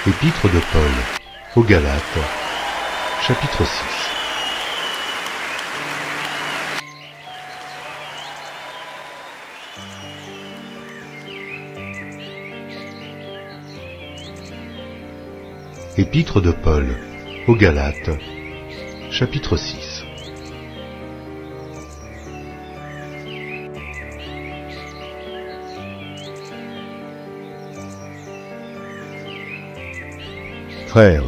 Épître de Paul aux Galates, chapitre 6. Épître de Paul aux Galates, chapitre 6. Frères,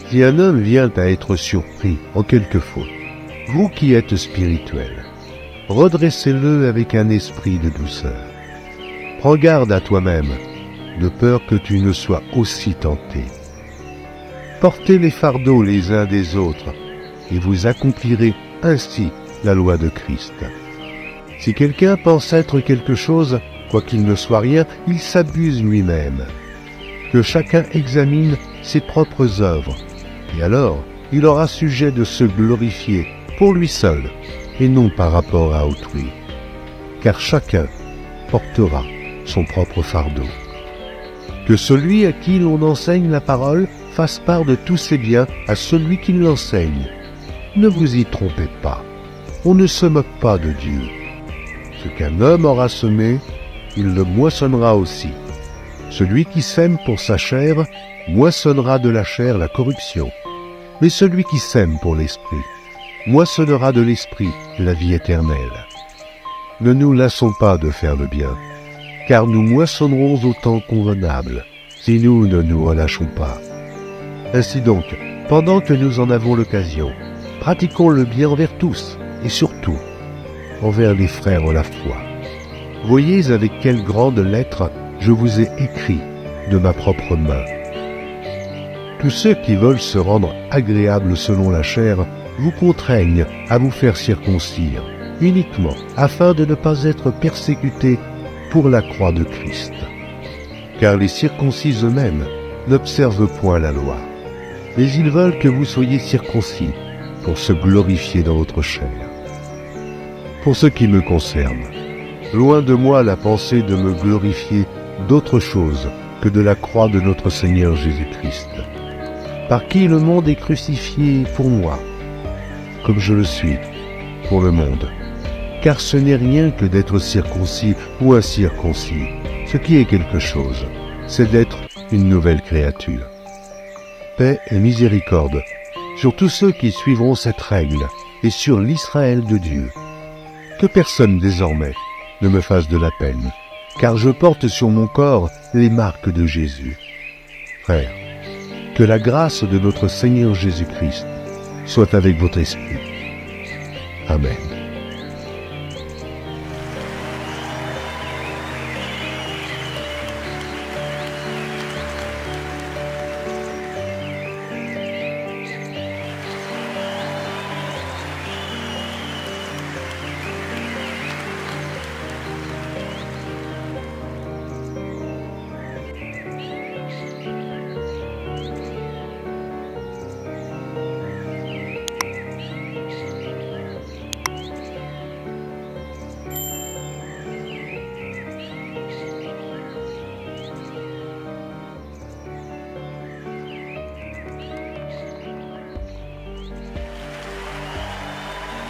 si un homme vient à être surpris en quelque faute, vous qui êtes spirituels, redressez-le avec un esprit de douceur. Prends garde à toi-même, de peur que tu ne sois aussi tenté. Portez les fardeaux les uns des autres, et vous accomplirez ainsi la loi de Christ. Si quelqu'un pense être quelque chose, quoiqu'il ne soit rien, il s'abuse lui-même. Que chacun examine ses propres œuvres, et alors il aura sujet de se glorifier pour lui seul, et non par rapport à autrui. Car chacun portera son propre fardeau. Que celui à qui l'on enseigne la parole fasse part de tous ses biens à celui qui l'enseigne. Ne vous y trompez pas, on ne se moque pas de Dieu. Ce qu'un homme aura semé, il le moissonnera aussi. Celui qui sème pour sa chair, moissonnera de la chair la corruption. Mais celui qui sème pour l'esprit, moissonnera de l'esprit la vie éternelle. Ne nous lassons pas de faire le bien, car nous moissonnerons au temps convenable, si nous ne nous relâchons pas. Ainsi donc, pendant que nous en avons l'occasion, pratiquons le bien envers tous, et surtout, envers les frères en la foi. Voyez avec quelle grande lettre je vous ai écrit de ma propre main. Tous ceux qui veulent se rendre agréables selon la chair vous contraignent à vous faire circoncire, uniquement afin de ne pas être persécutés pour la croix de Christ. Car les circoncis eux-mêmes n'observent point la loi, mais ils veulent que vous soyez circoncis pour se glorifier dans votre chair. Pour ce qui me concerne, loin de moi la pensée de me glorifier d'autre chose que de la croix de notre Seigneur Jésus-Christ, par qui le monde est crucifié pour moi, comme je le suis pour le monde. Car ce n'est rien que d'être circoncis ou incirconcis. Ce qui est quelque chose, c'est d'être une nouvelle créature. Paix et miséricorde sur tous ceux qui suivront cette règle et sur l'Israël de Dieu. Que personne désormais ne me fasse de la peine, car je porte sur mon corps les marques de Jésus. Frères, que la grâce de notre Seigneur Jésus-Christ soit avec votre esprit. Amen.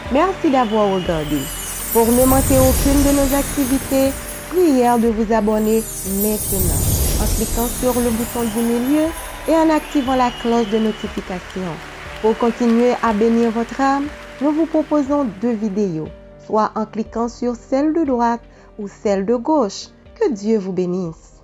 Merci d'avoir regardé. Pour ne manquer aucune de nos activités, prière de vous abonner maintenant en cliquant sur le bouton du milieu et en activant la cloche de notification. Pour continuer à bénir votre âme, nous vous proposons 2 vidéos, soit en cliquant sur celle de droite ou celle de gauche. Que Dieu vous bénisse.